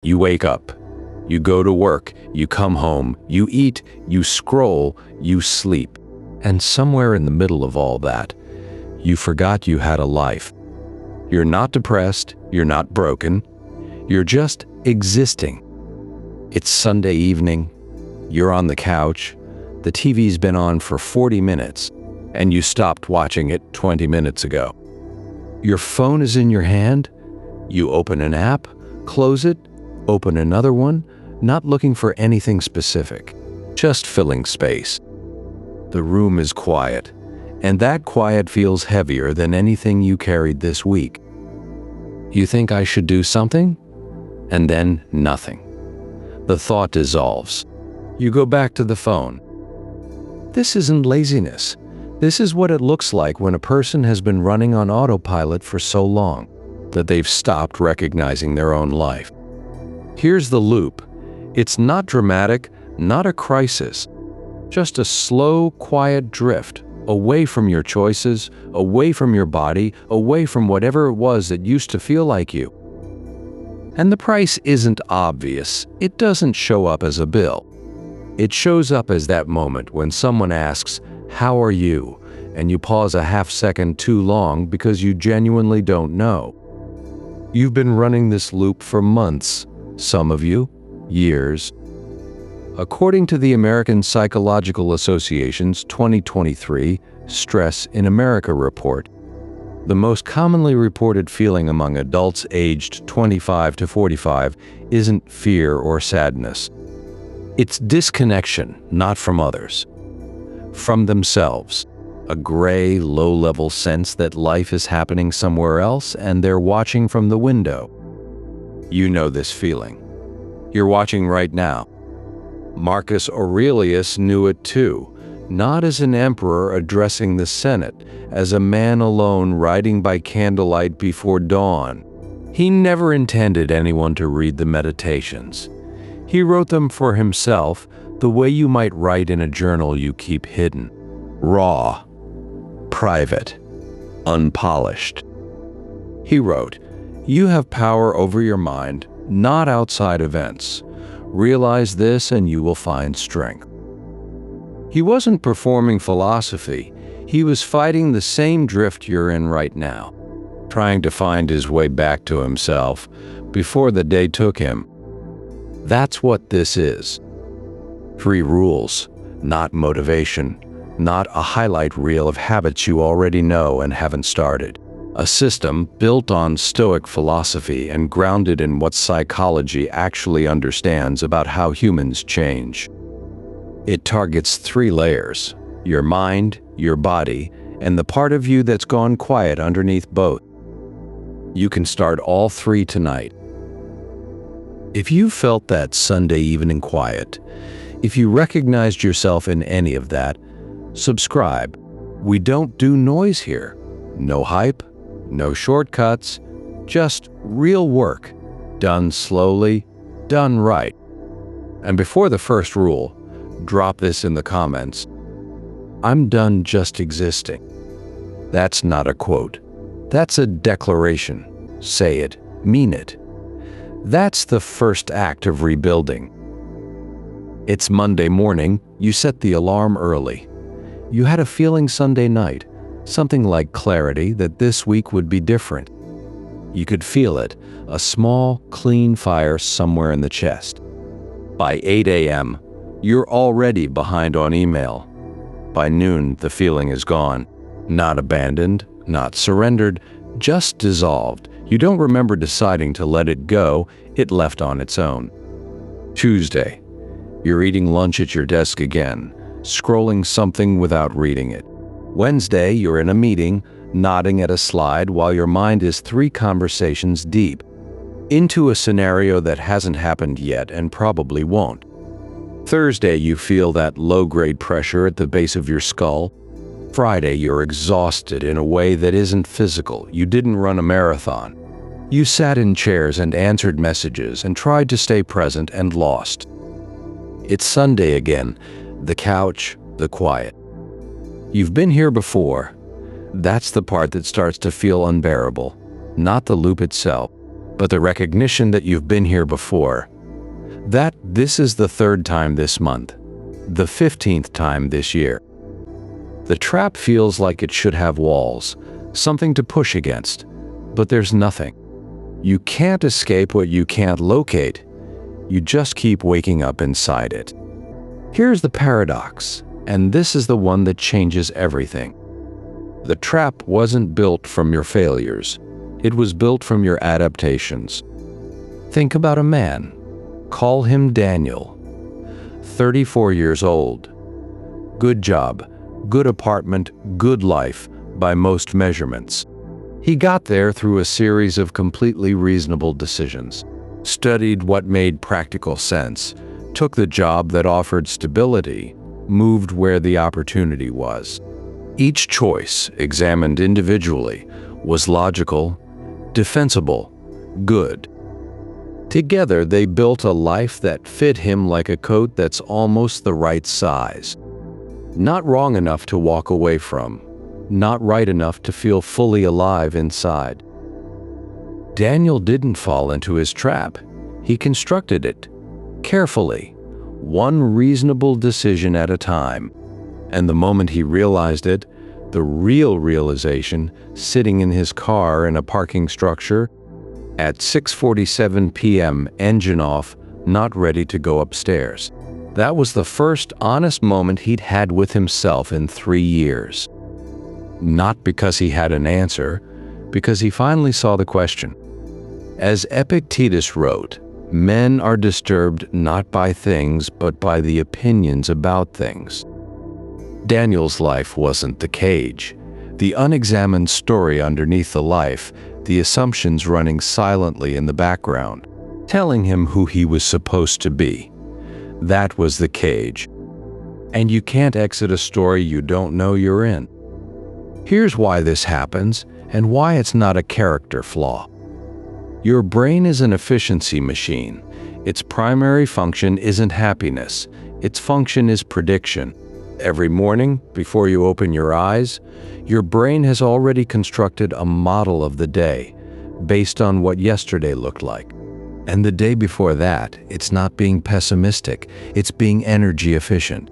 You wake up. You go to work. You come home. You eat. You scroll. You sleep. And somewhere in the middle of all that, you forgot you had a life. You're not depressed. You're not broken. You're just existing. It's Sunday evening. You're on the couch. The TV's been on for 40 minutes, and you stopped watching it 20 minutes ago. Your phone is in your hand. You open an app, close it, open another one, not looking for anything specific, just filling space. The room is quiet, and that quiet feels heavier than anything you carried this week. You think I should do something? And then nothing. The thought dissolves. You go back to the phone. This isn't laziness. This is what it looks like when a person has been running on autopilot for so long that they've stopped recognizing their own life. Here's the loop. It's not dramatic, not a crisis, just a slow, quiet drift away from your choices, away from your body, away from whatever it was that used to feel like you. And the price isn't obvious. It doesn't show up as a bill. It shows up as that moment when someone asks, "How are you?" and you pause a half second too long because you genuinely don't know. You've been running this loop for months, some of you, years. According to the American Psychological Association's 2023 Stress in America report, the most commonly reported feeling among adults aged 25 to 45 isn't fear or sadness. It's disconnection, not from others, from themselves. A gray, low-level sense that life is happening somewhere else and they're watching from the window. You know this feeling. You're watching right now. Marcus Aurelius knew it too, not as an emperor addressing the Senate, as a man alone writing by candlelight before dawn. He never intended anyone to read the Meditations. He wrote them for himself, the way you might write in a journal you keep hidden. Raw, private, unpolished. He wrote, "You have power over your mind, not outside events. Realize this and you will find strength." He wasn't performing philosophy. He was fighting the same drift you're in right now, trying to find his way back to himself before the day took him. That's what this is. 3 rules, not motivation, not a highlight reel of habits you already know and haven't started. A system built on Stoic philosophy and grounded in what psychology actually understands about how humans change. It targets 3 layers: your mind, your body, and the part of you that's gone quiet underneath both. You can start all 3 tonight. If you felt that Sunday evening quiet, if you recognized yourself in any of that, subscribe. We don't do noise here. No hype, no shortcuts, just real work, done slowly, done right. And before the first rule, drop this in the comments. I'm done just existing. That's not a quote. That's a declaration. Say it, mean it. That's the first act of rebuilding. It's Monday morning, you set the alarm early. You had a feeling Sunday night, something like clarity that this week would be different. You could feel it, a small, clean fire somewhere in the chest. By 8 a.m., you're already behind on email. By noon, the feeling is gone. Not abandoned, not surrendered, just dissolved. You don't remember deciding to let it go, it left on its own. Tuesday, you're eating lunch at your desk again, scrolling something without reading it. Wednesday, you're in a meeting, nodding at a slide while your mind is 3 conversations deep, into a scenario that hasn't happened yet and probably won't. Thursday, you feel that low-grade pressure at the base of your skull. Friday, you're exhausted in a way that isn't physical. You didn't run a marathon. You sat in chairs and answered messages and tried to stay present and lost. It's Sunday again, the couch, the quiet. You've been here before. That's the part that starts to feel unbearable, not the loop itself. but the recognition that you've been here before. That this is the 3rd time this month, the 15th time this year. The trap feels like it should have walls, something to push against, but there's nothing. You can't escape what you can't locate. You just keep waking up inside it. Here's the paradox, and this is the one that changes everything. The trap wasn't built from your failures. It was built from your adaptations. Think about a man. Call him Daniel. 34 years old. Good job, good apartment, good life, by most measurements. He got there through a series of completely reasonable decisions. Studied what made practical sense, took the job that offered stability, moved where the opportunity was. Each choice, examined individually, was logical, defensible, good. Together, they built a life that fit him like a coat that's almost the right size. Not wrong enough to walk away from, not right enough to feel fully alive inside. Daniel didn't fall into his trap. He constructed it, carefully, one reasonable decision at a time. And the moment he realized it, the real realization, sitting in his car in a parking structure, at 6:47 p.m., engine off, not ready to go upstairs. That was the first honest moment he'd had with himself in 3 years. Not because he had an answer, because he finally saw the question. As Epictetus wrote, men are disturbed not by things, but by the opinions about things. Daniel's life wasn't the cage, the unexamined story underneath the life, the assumptions running silently in the background, telling him who he was supposed to be. That was the cage. And you can't exit a story you don't know you're in. Here's why this happens, and why it's not a character flaw. Your brain is an efficiency machine. Its primary function isn't happiness. Its function is prediction. Every morning, before you open your eyes, your brain has already constructed a model of the day based on what yesterday looked like. And the day before that, it's not being pessimistic, it's being energy efficient.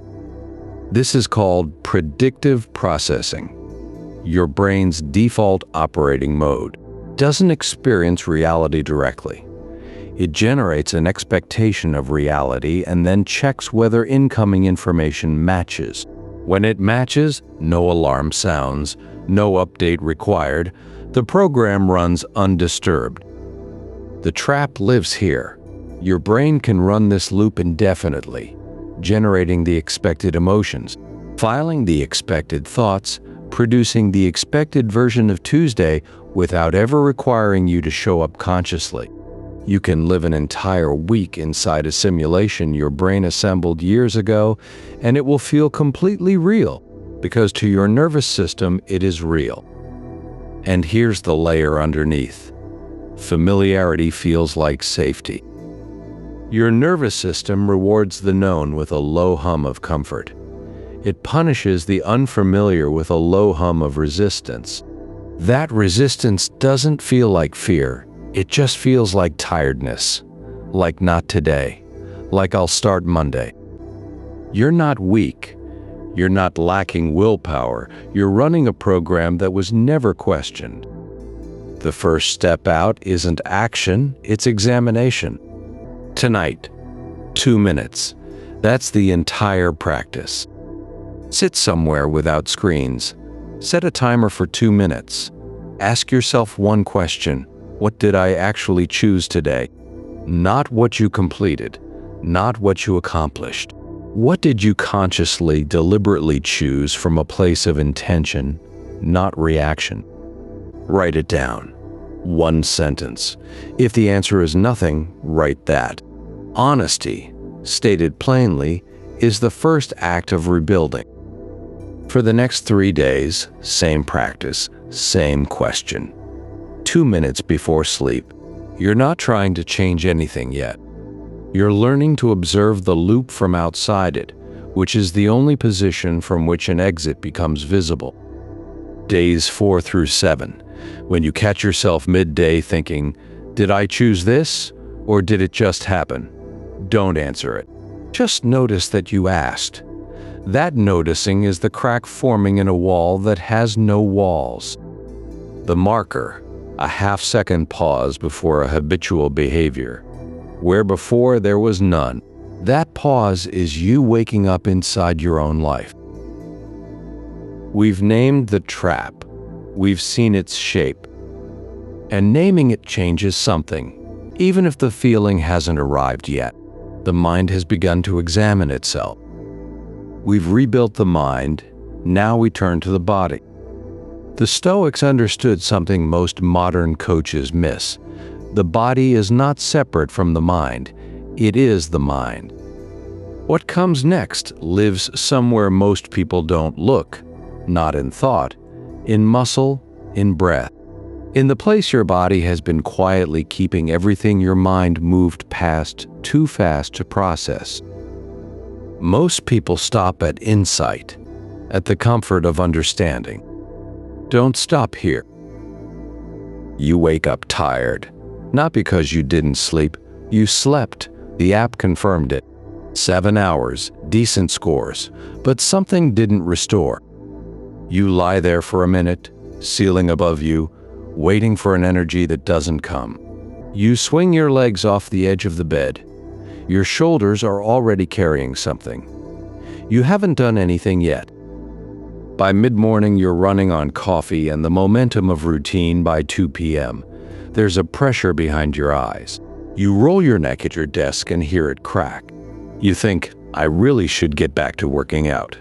This is called predictive processing. Your brain's default operating mode doesn't experience reality directly. It generates an expectation of reality and then checks whether incoming information matches. When it matches, no alarm sounds, no update required, the program runs undisturbed. The trap lives here. Your brain can run this loop indefinitely, generating the expected emotions, filing the expected thoughts, producing the expected version of Tuesday without ever requiring you to show up consciously. You can live an entire week inside a simulation your brain assembled years ago, and it will feel completely real, because to your nervous system, it is real. And here's the layer underneath. Familiarity feels like safety. Your nervous system rewards the known with a low hum of comfort. It punishes the unfamiliar with a low hum of resistance. That resistance doesn't feel like fear. It just feels like tiredness, like not today, like I'll start Monday. You're not weak. You're not lacking willpower. You're running a program that was never questioned. The first step out isn't action, it's examination. Tonight, 2 minutes. That's the entire practice. Sit somewhere without screens. Set a timer for 2 minutes. Ask yourself one question. What did I actually choose today? Not what you completed, not what you accomplished. What did you consciously, deliberately choose from a place of intention, not reaction? Write it down. One sentence. If the answer is nothing, write that. Honesty, stated plainly, is the first act of rebuilding. For the next 3 days, same practice, same question. 2 minutes before sleep. You're not trying to change anything yet. You're learning to observe the loop from outside it, which is the only position from which an exit becomes visible. Days 4 through 7, when you catch yourself midday thinking, Did I choose this, or did it just happen? Don't answer it. Just notice that you asked. That noticing is the crack forming in a wall that has no walls. The marker, a half-second pause before a habitual behavior, where before there was none. That pause is you waking up inside your own life. We've named the trap. We've seen its shape. And naming it changes something, even if the feeling hasn't arrived yet. The mind has begun to examine itself. We've rebuilt the mind, now we turn to the body. The Stoics understood something most modern coaches miss. The body is not separate from the mind, it is the mind. What comes next lives somewhere most people don't look, not in thought, in muscle, in breath. In the place your body has been quietly keeping everything your mind moved past too fast to process. Most people stop at insight, at the comfort of understanding. Don't stop here. You wake up tired, not because you didn't sleep, you slept. The app confirmed it. 7 hours, decent scores, but something didn't restore. You lie there for a minute, ceiling above you, waiting for an energy that doesn't come. You swing your legs off the edge of the bed. Your shoulders are already carrying something. You haven't done anything yet. By mid-morning, you're running on coffee and the momentum of routine. By 2 p.m., there's a pressure behind your eyes. You roll your neck at your desk and hear it crack. You think, I really should get back to working out.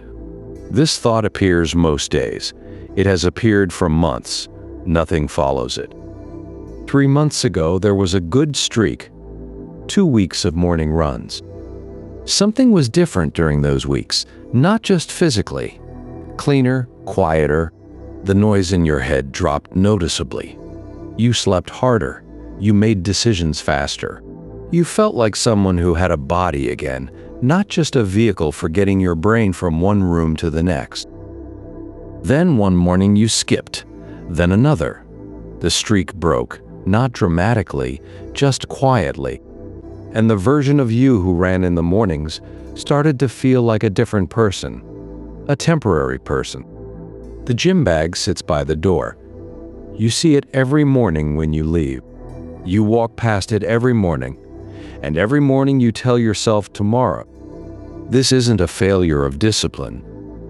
This thought appears most days. It has appeared for months. Nothing follows it. 3 months ago, there was a good streak. 2 weeks of morning runs. Something was different during those weeks, not just physically. Cleaner, quieter. The noise in your head dropped noticeably. You slept harder. You made decisions faster. You felt like someone who had a body again, not just a vehicle for getting your brain from one room to the next. Then one morning you skipped, then another. The streak broke, not dramatically, just quietly. And the version of you who ran in the mornings started to feel like a different person, a temporary person. The gym bag sits by the door. You see it every morning when you leave. You walk past it every morning, and every morning you tell yourself tomorrow. This isn't a failure of discipline.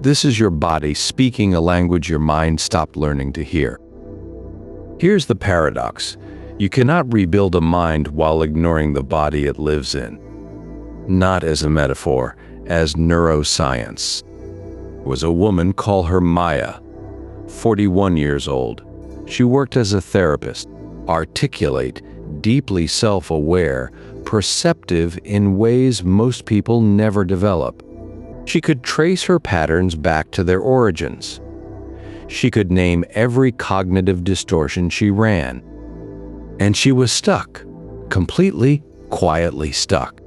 This is your body speaking a language your mind stopped learning to hear. Here's the paradox. You cannot rebuild a mind while ignoring the body it lives in. Not as a metaphor, as neuroscience. Was a woman, call her Maya, 41 years old. She worked as a therapist, articulate, deeply self-aware, perceptive in ways most people never develop. She could trace her patterns back to their origins. She could name every cognitive distortion she ran. And she was stuck, completely, quietly stuck.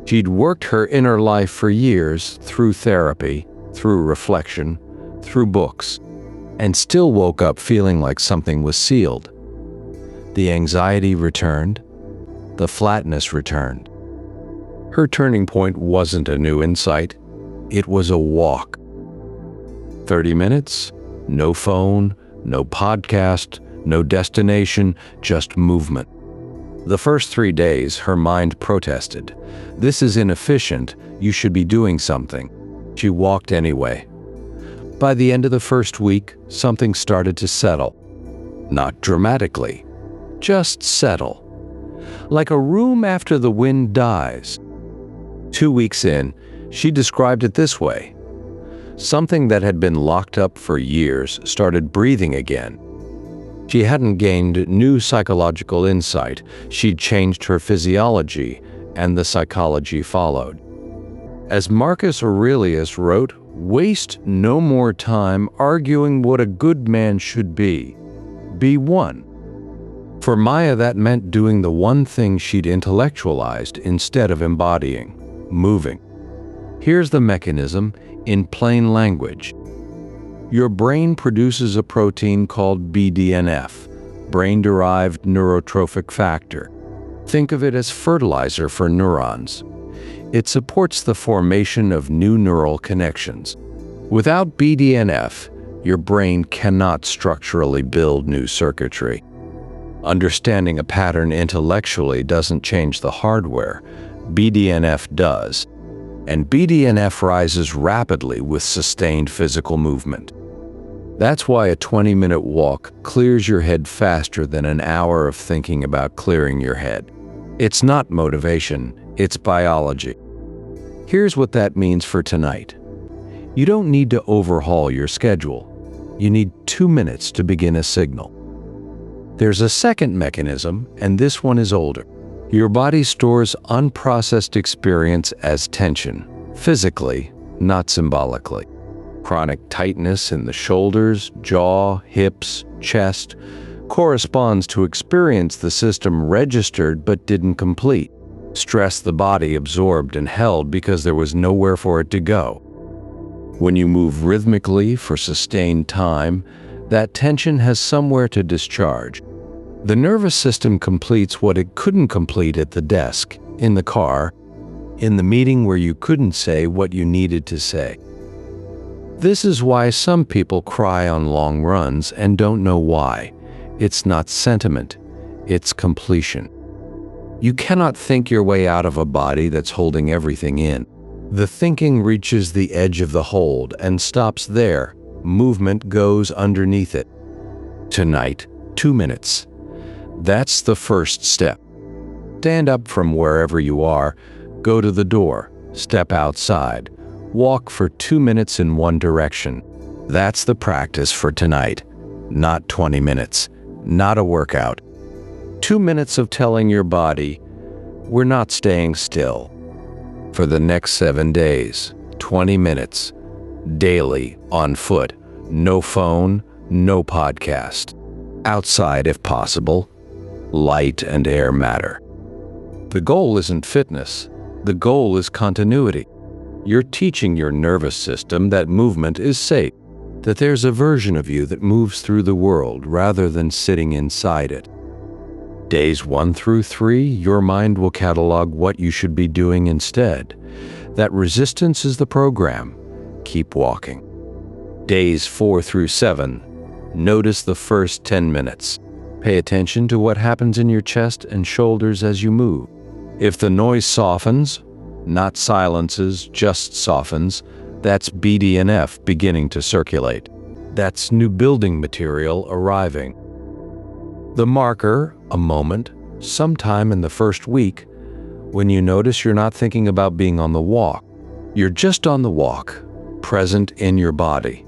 She'd worked her inner life for years through therapy, through reflection, through books, and still woke up feeling like something was sealed. The anxiety returned, the flatness returned. Her turning point wasn't a new insight, it was a walk. 30 minutes, no phone, no podcast, no destination, just movement. The first 3 days, her mind protested. This is inefficient, you should be doing something. She walked anyway. By the end of the first week, something started to settle. Not dramatically, just settle. Like a room after the wind dies. 2 weeks in, she described it this way. Something that had been locked up for years started breathing again. She hadn't gained new psychological insight, she'd changed her physiology, and the psychology followed. As Marcus Aurelius wrote, waste no more time arguing what a good man should be. Be one. For Maya, that meant doing the one thing she'd intellectualized instead of embodying, moving. Here's the mechanism in plain language. Your brain produces a protein called BDNF, brain-derived neurotrophic factor. Think of it as fertilizer for neurons. It supports the formation of new neural connections. Without BDNF, your brain cannot structurally build new circuitry. Understanding a pattern intellectually doesn't change the hardware. BDNF does. And BDNF rises rapidly with sustained physical movement. That's why a 20-minute walk clears your head faster than an hour of thinking about clearing your head. It's not motivation, it's biology. Here's what that means for tonight. You don't need to overhaul your schedule. You need 2 minutes to begin a signal. There's a second mechanism, and this one is older. Your body stores unprocessed experience as tension, physically, not symbolically. Chronic tightness in the shoulders, jaw, hips, chest corresponds to experience the system registered but didn't complete. Stress the body absorbed and held because there was nowhere for it to go. When you move rhythmically for sustained time, that tension has somewhere to discharge. The nervous system completes what it couldn't complete at the desk, in the car, in the meeting where you couldn't say what you needed to say. This is why some people cry on long runs and don't know why. It's not sentiment, it's completion. You cannot think your way out of a body that's holding everything in. The thinking reaches the edge of the hold and stops there. Movement goes underneath it. Tonight, 2 minutes. That's the first step. Stand up from wherever you are, go to the door, step outside, walk for 2 minutes in one direction. That's the practice for tonight. Not 20 minutes, not a workout. 2 minutes of telling your body, we're not staying still. For the next 7 days, 20 minutes, daily, on foot, no phone, no podcast. Outside if possible. Light and air matter. The goal isn't fitness. The goal is continuity. You're teaching your nervous system that movement is safe, that there's a version of you that moves through the world rather than sitting inside it. Days 1 through 3, your mind will catalog what you should be doing instead. That resistance is the program. Keep walking. Days 4 through 7, notice the first 10 minutes. Pay attention to what happens in your chest and shoulders as you move. If the noise softens, not silences, just softens, that's BDNF beginning to circulate. That's new building material arriving. The marker, a moment, sometime in the first week, when you notice you're not thinking about being on the walk. You're just on the walk, present in your body.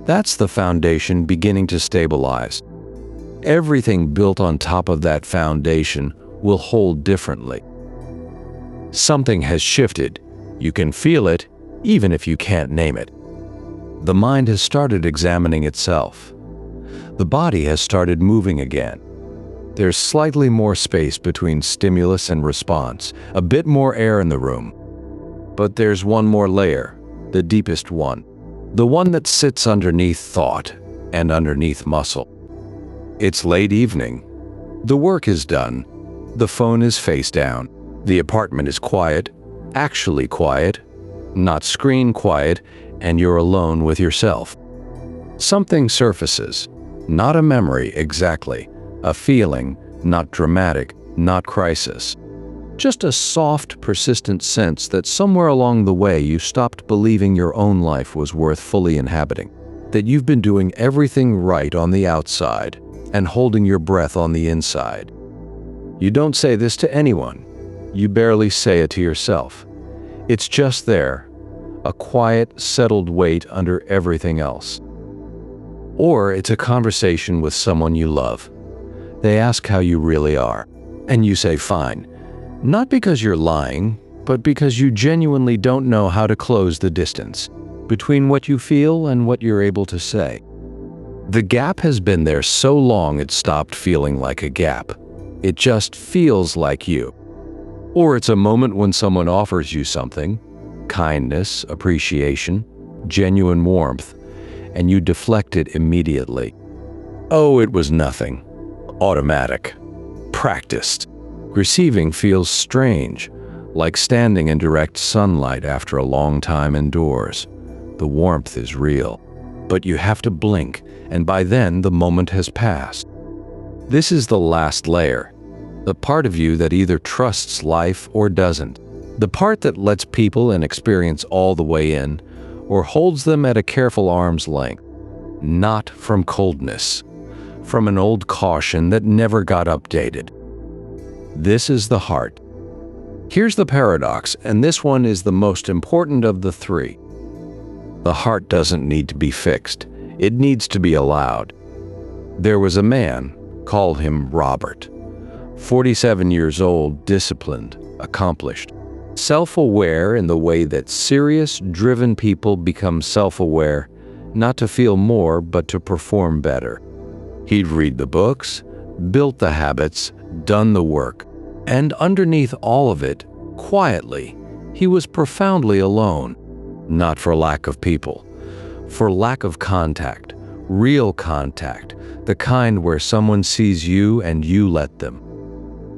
That's the foundation beginning to stabilize. Everything built on top of that foundation will hold differently. Something has shifted. You can feel it, even if you can't name it. The mind has started examining itself. The body has started moving again. There's slightly more space between stimulus and response, a bit more air in the room. But there's one more layer, the deepest one, the one that sits underneath thought and underneath muscle. It's late evening. The work is done. The phone is face down. The apartment is quiet, actually quiet, not screen quiet, and you're alone with yourself. Something surfaces, not a memory exactly, a feeling, not dramatic, not crisis. Just a soft, persistent sense that somewhere along the way you stopped believing your own life was worth fully inhabiting, that you've been doing everything right on the outside and holding your breath on the inside. You don't say this to anyone. You barely say it to yourself. It's just there, a quiet, settled weight under everything else. Or it's a conversation with someone you love. They ask how you really are, and you say fine. Not because you're lying, but because you genuinely don't know how to close the distance between what you feel and what you're able to say. The gap has been there so long it stopped feeling like a gap. It just feels like you. Or it's a moment when someone offers you something, kindness, appreciation, genuine warmth, and you deflect it immediately. Oh, it was nothing. automatic, practiced. Receiving feels strange, like standing in direct sunlight after a long time indoors. The warmth is real, but you have to blink, and by then the moment has passed. This is the last layer, the part of you that either trusts life or doesn't, the part that lets people and experience all the way in, or holds them at a careful arm's length. Not from coldness, from an old caution that never got updated. This is the heart. Here's the paradox, and this one is the most important of the three. The heart doesn't need to be fixed. It needs to be allowed. There was a man, call him Robert, 47 years old, disciplined, accomplished, self-aware in the way that serious, driven people become self-aware, not to feel more, but to perform better. He'd read the books, built the habits, done the work, and underneath all of it, quietly, he was profoundly alone. Not for lack of people, for lack of contact, real contact, the kind where someone sees you and you let them.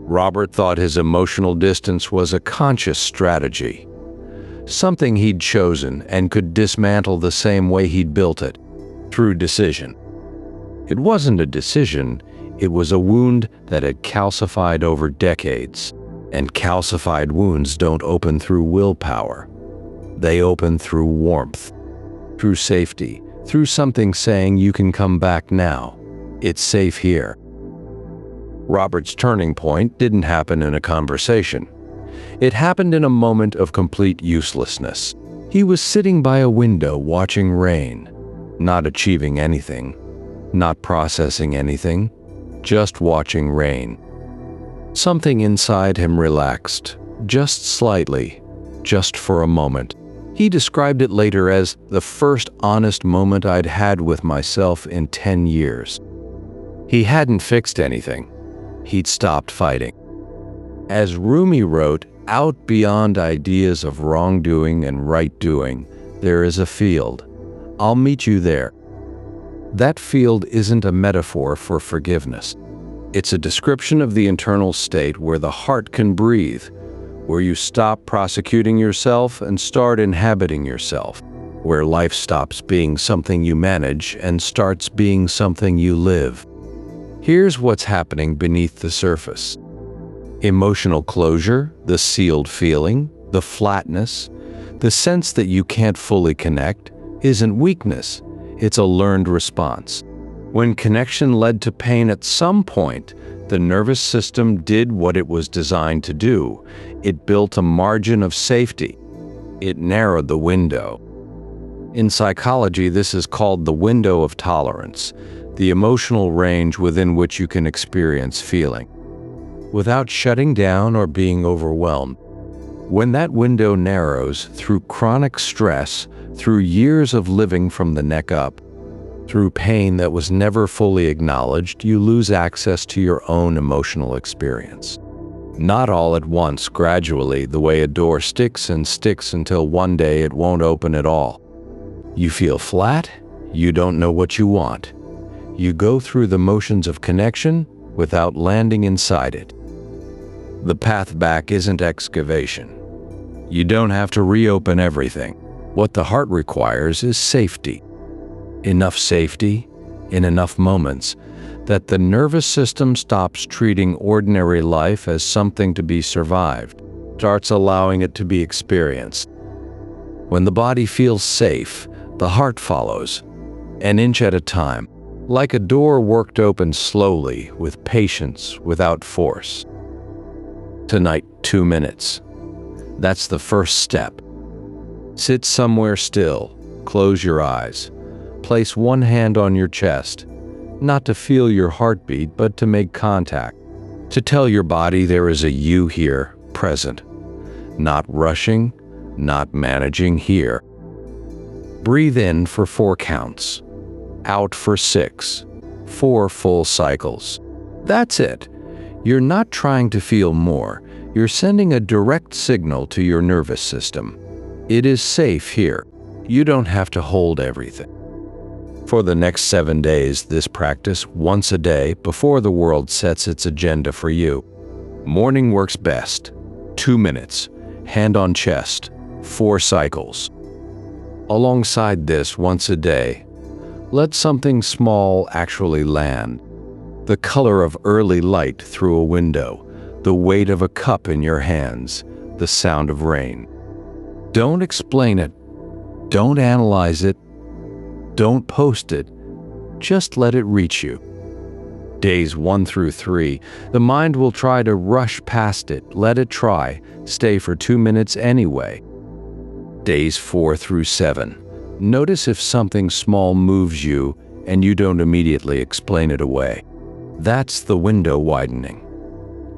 Robert thought his emotional distance was a conscious strategy, something he'd chosen and could dismantle the same way he'd built it, through decision. It wasn't a decision, it was a wound that had calcified over decades. And calcified wounds don't open through willpower. They open through warmth, through safety, through something saying you can come back now. It's safe here. Robert's turning point didn't happen in a conversation. It happened in a moment of complete uselessness. He was sitting by a window watching rain, not achieving anything, not processing anything, just watching rain. Something inside him relaxed, just slightly, just for a moment. He described it later as the first honest moment I'd had with myself in 10 years. He hadn't fixed anything. He'd stopped fighting. As Rumi wrote, out beyond ideas of wrongdoing and right-doing, there is a field. I'll meet you there. That field isn't a metaphor for forgiveness. It's a description of the internal state where the heart can breathe, where you stop prosecuting yourself and start inhabiting yourself, where life stops being something you manage and starts being something you live. Here's what's happening beneath the surface. Emotional closure, the sealed feeling, the flatness, the sense that you can't fully connect, isn't weakness, it's a learned response. When connection led to pain at some point, the nervous system did what it was designed to do. It built a margin of safety. It narrowed the window. In psychology, this is called the window of tolerance, the emotional range within which you can experience feeling, without shutting down or being overwhelmed. When that window narrows through chronic stress, through years of living from the neck up, through pain that was never fully acknowledged, you lose access to your own emotional experience. Not all at once, gradually, the way a door sticks and sticks until one day it won't open at all. You feel flat, you don't know what you want. You go through the motions of connection without landing inside it. The path back isn't excavation. You don't have to reopen everything. What the heart requires is safety. Enough safety, in enough moments, that the nervous system stops treating ordinary life as something to be survived, starts allowing it to be experienced. When the body feels safe, the heart follows, an inch at a time, like a door worked open slowly, with patience, without force. Tonight, 2 minutes. That's the first step. Sit somewhere still, close your eyes, place one hand on your chest, not to feel your heartbeat, but to make contact, to tell your body there is a you here, present, not rushing, not managing, here. Breathe in for 4 counts, out for 6, 4 full cycles. That's it. You're not trying to feel more, you're sending a direct signal to your nervous system. It is safe here. You don't have to hold everything. For the next 7 days, this practice once a day before the world sets its agenda for you. Morning works best. 2 minutes. Hand on chest. 4 cycles. Alongside this once a day, let something small actually land. The color of early light through a window, the weight of a cup in your hands, the sound of rain. Don't explain it. Don't analyze it. Don't post it. Just let it reach you. Days 1 through 3, the mind will try to rush past it. Let it try. Stay for 2 minutes anyway. Days 4 through 7, notice if something small moves you and you don't immediately explain it away. That's the window widening.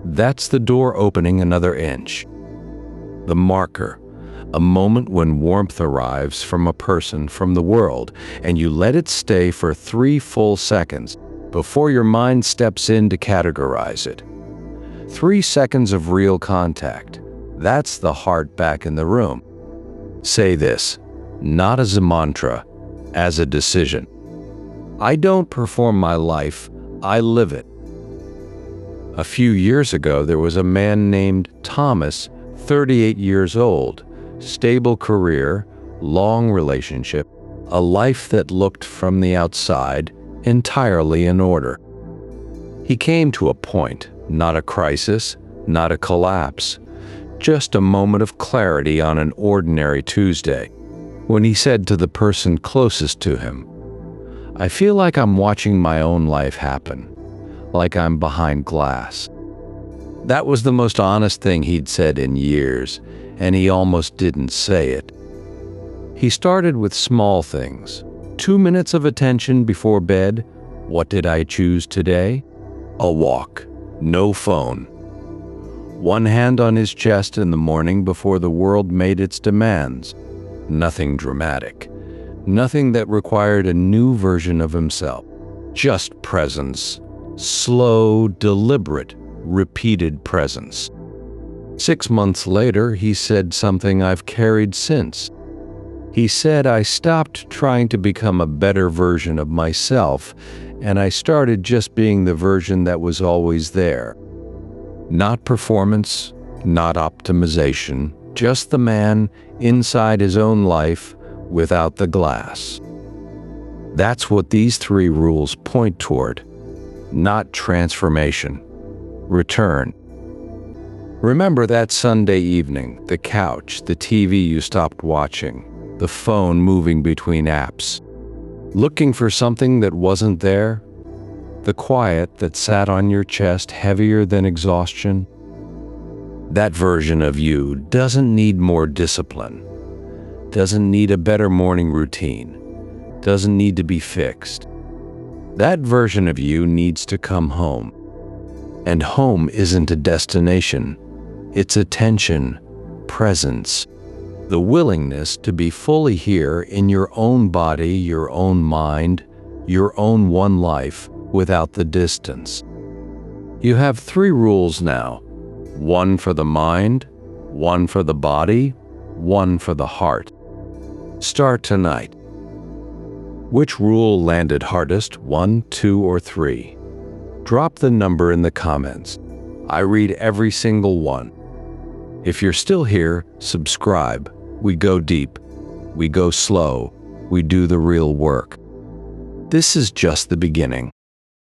That's the door opening another inch. The marker, a moment when warmth arrives from a person, from the world, and you let it stay for 3 full seconds before your mind steps in to categorize it. 3 seconds of real contact. That's the heart back in the room. Say this, not as a mantra, as a decision. I don't perform my life, I live it. A few years ago, there was a man named Thomas, 38 years old, stable career, long relationship, a life that looked from the outside entirely in order. He came to a point, not a crisis, not a collapse, just a moment of clarity on an ordinary Tuesday, when he said to the person closest to him, I feel like I'm watching my own life happen, like I'm behind glass. That was the most honest thing he'd said in years, and he almost didn't say it. He started with small things. 2 minutes of attention before bed. What did I choose today? A walk. No phone. 1 hand on his chest in the morning before the world made its demands. Nothing dramatic. Nothing that required a new version of himself. Just presence. Slow, deliberate, repeated presence. 6 months later, he said something I've carried since. He said, I stopped trying to become a better version of myself, and I started just being the version that was always there. Not performance, not optimization, just the man inside his own life without the glass. That's what these 3 rules point toward. Not transformation. Return. Remember that Sunday evening, the couch, the TV you stopped watching, the phone moving between apps. Looking for something that wasn't there? The quiet that sat on your chest heavier than exhaustion? That version of you doesn't need more discipline, doesn't need a better morning routine, doesn't need to be fixed. That version of you needs to come home. And home isn't a destination, it's attention, presence, the willingness to be fully here in your own body, your own mind, your own one life, without the distance. You have 3 rules now. 1 for the mind, 1 for the body, 1 for the heart. Start tonight. Which rule landed hardest, 1, 2, or 3? Drop the number in the comments. I read every single one. If you're still here, subscribe. We go deep. We go slow. We do the real work. This is just the beginning.